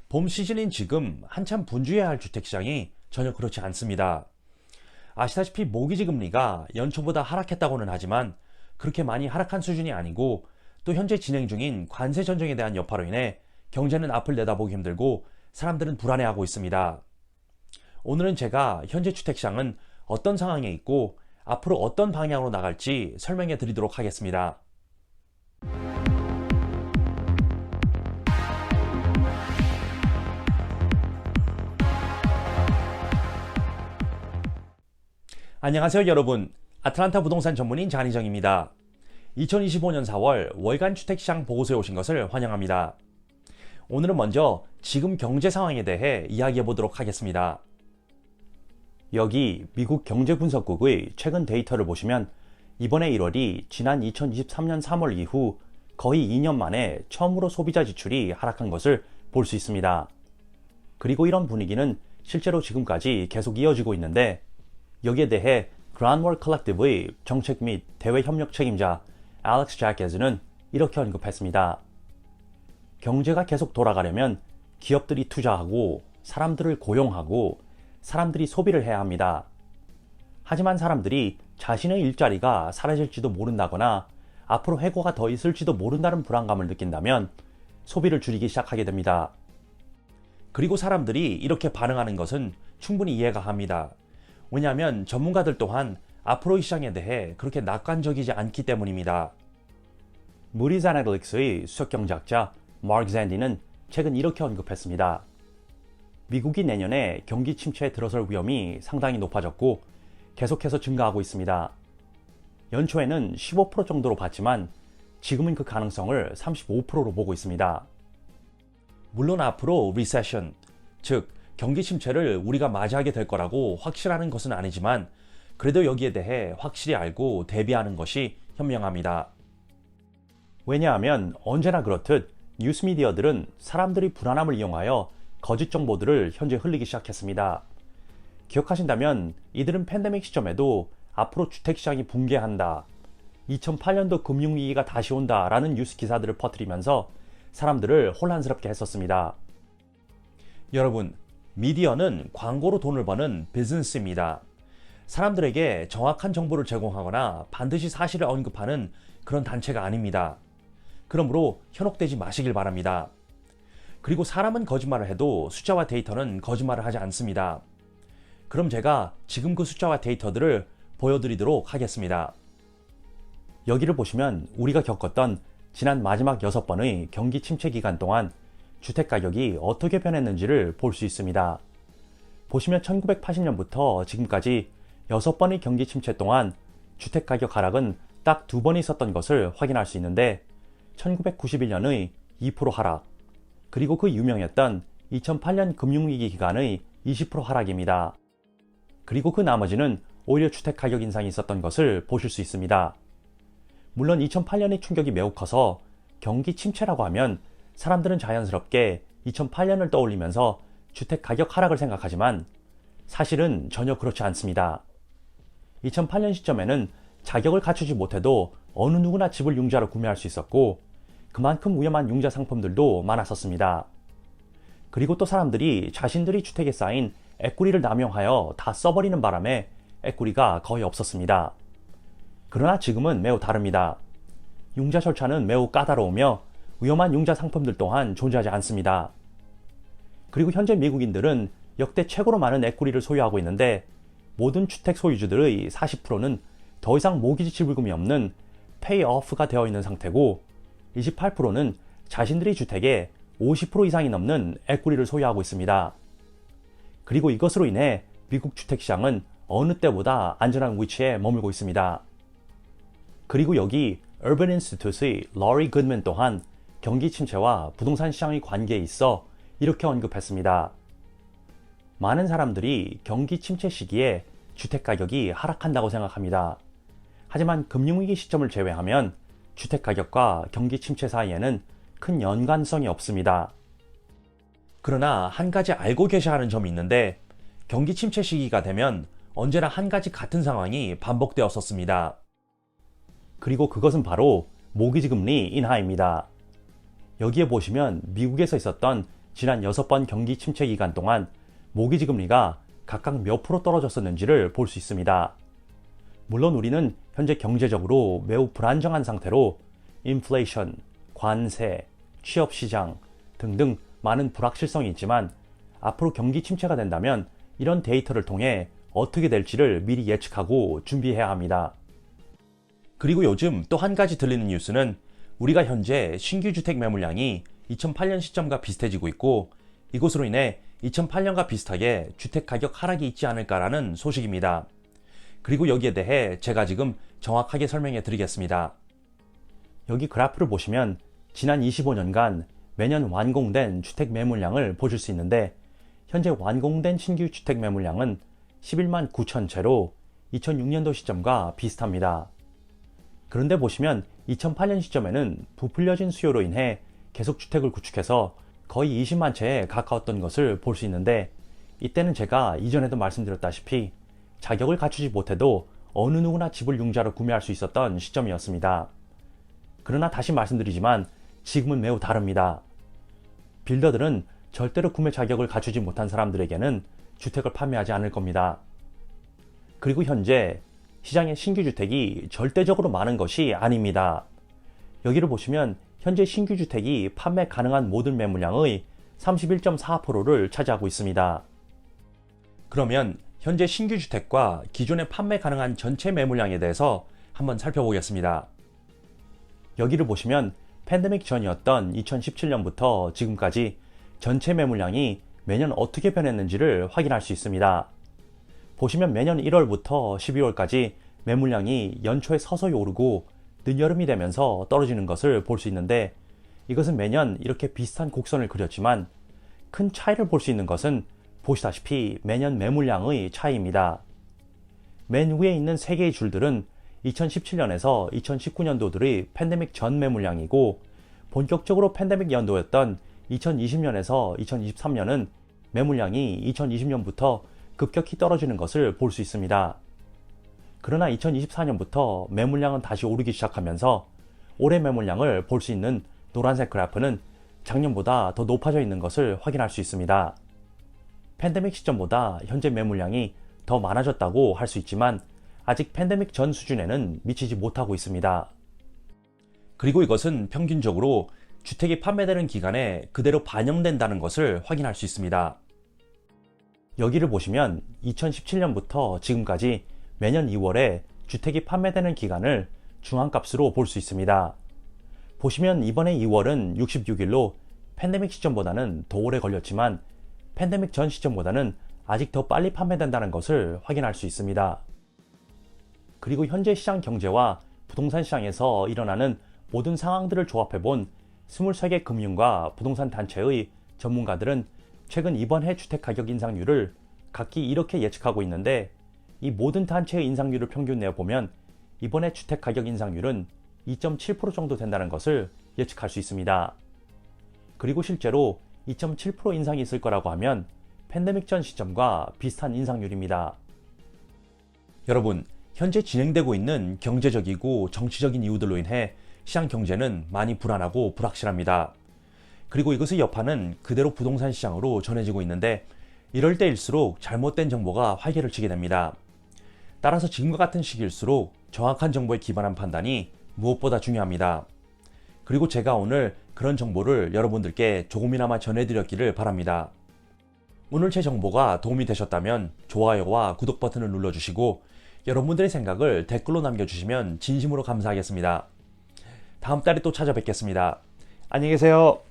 봄 시즌인 지금 한참 분주해야 할 주택시장이 전혀 그렇지 않습니다. 아시다시피 모기지 금리가 연초보다 하락했다고는 하지만 그렇게 많이 하락한 수준이 아니고 또 현재 진행 중인 관세 전쟁에 대한 여파로 인해 경제는 앞을 내다보기 힘들고 사람들은 불안해하고 있습니다. 오늘은 제가 현재 주택시장은 어떤 상황에 있고 앞으로 어떤 방향으로 나갈지 설명해 드리도록 하겠습니다. 안녕하세요 여러분. 아틀란타 부동산 전문인 잔희정입니다. 2025년 4월 월간 주택시장 보고서에 오신 것을 환영합니다. 오늘은 먼저 지금 경제 상황에 대해 이야기해 보도록 하겠습니다. 여기 미국 경제분석국의 최근 데이터를 보시면 이번에 1월이 지난 2023년 3월 이후 거의 2년 만에 처음으로 소비자 지출이 하락한 것을 볼 수 있습니다. 그리고 이런 분위기는 실제로 지금까지 계속 이어지고 있는데 여기에 대해 그란월 컬렉티브의 정책 및 대외 협력 책임자 알렉스 자케즈는 이렇게 언급했습니다. 경제가 계속 돌아가려면 기업들이 투자하고 사람들을 고용하고 사람들이 소비를 해야 합니다. 하지만 사람들이 자신의 일자리가 사라질지도 모른다거나 앞으로 해고가 더 있을지도 모른다는 불안감을 느낀다면 소비를 줄이기 시작하게 됩니다. 그리고 사람들이 이렇게 반응하는 것은 충분히 이해가 갑니다. 왜냐하면 전문가들 또한 앞으로의 시장에 대해 그렇게 낙관적이지 않기 때문입니다. 무디즈 애널리틱스의 수석경제학자 마크 샌디는 최근 이렇게 언급했습니다. 미국이 내년에 경기 침체에 들어설 위험이 상당히 높아졌고 계속해서 증가하고 있습니다. 연초에는 15% 정도로 봤지만 지금은 그 가능성을 35%로 보고 있습니다. 물론 앞으로 리세션, 즉 경기 침체를 우리가 맞이하게 될 거라고 확실하는 것은 아니지만 그래도 여기에 대해 확실히 알고 대비하는 것이 현명합니다. 왜냐하면 언제나 그렇듯 뉴스미디어들은 사람들이 불안함을 이용하여 거짓 정보들을 현재 흘리기 시작했습니다. 기억하신다면 이들은 팬데믹 시점에도 앞으로 주택시장이 붕괴한다, 2008년도 금융위기가 다시 온다 라는 뉴스 기사들을 퍼뜨리면서 사람들을 혼란스럽게 했었습니다. 여러분, 미디어는 광고로 돈을 버는 비즈니스입니다. 사람들에게 정확한 정보를 제공하거나 반드시 사실을 언급하는 그런 단체가 아닙니다. 그러므로 현혹되지 마시길 바랍니다. 그리고 사람은 거짓말을 해도 숫자와 데이터는 거짓말을 하지 않습니다. 그럼 제가 지금 그 숫자와 데이터들을 보여드리도록 하겠습니다. 여기를 보시면 우리가 겪었던 지난 마지막 6번의 경기 침체 기간 동안 주택가격이 어떻게 변했는지를 볼 수 있습니다. 보시면 1980년부터 지금까지 6번의 경기 침체 동안 주택가격 하락은 딱 2번 있었던 것을 확인할 수 있는데 1991년의 2% 하락, 그리고 그 유명했던 2008년 금융위기 기간의 20% 하락입니다. 그리고 그 나머지는 오히려 주택가격 인상이 있었던 것을 보실 수 있습니다. 물론 2008년의 충격이 매우 커서 경기 침체라고 하면 사람들은 자연스럽게 2008년을 떠올리면서 주택 가격 하락을 생각하지만 사실은 전혀 그렇지 않습니다. 2008년 시점에는 자격을 갖추지 못해도 어느 누구나 집을 융자로 구매할 수 있었고 그만큼 위험한 융자 상품들도 많았었습니다. 그리고 또 사람들이 자신들이 주택에 쌓인 에쿠리를 남용하여 다 써버리는 바람에 에쿠리가 거의 없었습니다. 그러나 지금은 매우 다릅니다. 융자 절차는 매우 까다로우며 위험한 융자 상품들 또한 존재하지 않습니다. 그리고 현재 미국인들은 역대 최고로 많은 에쿠리를 소유하고 있는데 모든 주택 소유주들의 40%는 더 이상 모기지 지불금이 없는 페이오프가 되어 있는 상태고 28%는 자신들의 주택의 50% 이상이 넘는 에쿠리를 소유하고 있습니다. 그리고 이것으로 인해 미국 주택시장은 어느 때보다 안전한 위치에 머물고 있습니다. 그리고 여기 Urban Institute의 러리 굿맨 또한 경기 침체와 부동산 시장의 관계에 있어 이렇게 언급했습니다. 많은 사람들이 경기 침체 시기에 주택가격이 하락한다고 생각합니다. 하지만 금융위기 시점을 제외하면 주택가격과 경기 침체 사이에는 큰 연관성이 없습니다. 그러나 한 가지 알고 계셔야 하는 점이 있는데 경기 침체 시기가 되면 언제나 한 가지 같은 상황이 반복되었었습니다. 그리고 그것은 바로 모기지 금리 인하입니다. 여기에 보시면 미국에서 있었던 지난 6번 경기 침체 기간 동안 모기지 금리가 각각 몇 프로 떨어졌었는지를 볼 수 있습니다. 물론 우리는 현재 경제적으로 매우 불안정한 상태로 인플레이션, 관세, 취업시장 등등 많은 불확실성이 있지만 앞으로 경기 침체가 된다면 이런 데이터를 통해 어떻게 될지를 미리 예측하고 준비해야 합니다. 그리고 요즘 또 한 가지 들리는 뉴스는 우리가 현재 신규 주택 매물량이 2008년 시점과 비슷해지고 있고 이것으로 인해 2008년과 비슷하게 주택 가격 하락이 있지 않을까라는 소식입니다. 그리고 여기에 대해 제가 지금 정확하게 설명해 드리겠습니다. 여기 그래프를 보시면 지난 25년간 매년 완공된 주택 매물량을 보실 수 있는데 현재 완공된 신규 주택 매물량은 11만 9천 채로 2006년도 시점과 비슷합니다. 그런데 보시면 2008년 시점에는 부풀려진 수요로 인해 계속 주택을 구축해서 거의 20만 채에 가까웠던 것을 볼 수 있는데 이때는 제가 이전에도 말씀드렸다시피 자격을 갖추지 못해도 어느 누구나 집을 융자로 구매할 수 있었던 시점이었습니다. 그러나 다시 말씀드리지만 지금은 매우 다릅니다. 빌더들은 절대로 구매 자격을 갖추지 못한 사람들에게는 주택을 판매하지 않을 겁니다. 그리고 현재 시장에 신규 주택이 절대적으로 많은 것이 아닙니다. 여기를 보시면 현재 신규 주택이 판매 가능한 모든 매물량의 31.4%를 차지하고 있습니다. 그러면 현재 신규 주택과 기존에 판매 가능한 전체 매물량에 대해서 한번 살펴보겠습니다. 여기를 보시면 팬데믹 전이었던 2017년부터 지금까지 전체 매물량이 매년 어떻게 변했는지를 확인할 수 있습니다. 보시면 매년 1월부터 12월까지 매물량이 연초에 서서히 오르고 늦여름이 되면서 떨어지는 것을 볼 수 있는데 이것은 매년 이렇게 비슷한 곡선을 그렸지만 큰 차이를 볼 수 있는 것은 보시다시피 매년 매물량의 차이입니다. 맨 위에 있는 3개의 줄들은 2017년에서 2019년도들의 팬데믹 전 매물량이고 본격적으로 팬데믹 연도였던 2020년에서 2023년은 매물량이 2020년부터 급격히 떨어지는 것을 볼 수 있습니다. 그러나 2024년부터 매물량은 다시 오르기 시작하면서 올해 매물량을 볼 수 있는 노란색 그래프는 작년보다 더 높아져 있는 것을 확인할 수 있습니다. 팬데믹 시점보다 현재 매물량이 더 많아졌다고 할 수 있지만 아직 팬데믹 전 수준에는 미치지 못하고 있습니다. 그리고 이것은 평균적으로 주택이 판매되는 기간에 그대로 반영된다는 것을 확인할 수 있습니다. 여기를 보시면 2017년부터 지금까지 매년 2월에 주택이 판매되는 기간을 중앙값으로 볼 수 있습니다. 보시면 이번에 2월은 66일로 팬데믹 시점보다는 더 오래 걸렸지만 팬데믹 전 시점보다는 아직 더 빨리 판매된다는 것을 확인할 수 있습니다. 그리고 현재 시장 경제와 부동산 시장에서 일어나는 모든 상황들을 조합해본 23개 금융과 부동산 단체의 전문가들은 최근 이번 해 주택 가격 인상률을 각기 이렇게 예측하고 있는데 이 모든 단체의 인상률을 평균 내어보면 이번에 주택 가격 인상률은 2.7% 정도 된다는 것을 예측할 수 있습니다. 그리고 실제로 2.7% 인상이 있을 거라고 하면 팬데믹 전 시점과 비슷한 인상률입니다. 여러분, 현재 진행되고 있는 경제적이고 정치적인 이유들로 인해 시장 경제는 많이 불안하고 불확실합니다. 그리고 이것의 여파는 그대로 부동산 시장으로 전해지고 있는데 이럴 때일수록 잘못된 정보가 활개를 치게 됩니다. 따라서 지금과 같은 시기일수록 정확한 정보에 기반한 판단이 무엇보다 중요합니다. 그리고 제가 오늘 그런 정보를 여러분들께 조금이나마 전해드렸기를 바랍니다. 오늘 제 정보가 도움이 되셨다면 좋아요와 구독 버튼을 눌러주시고 여러분들의 생각을 댓글로 남겨주시면 진심으로 감사하겠습니다. 다음 달에 또 찾아뵙겠습니다. 안녕히 계세요.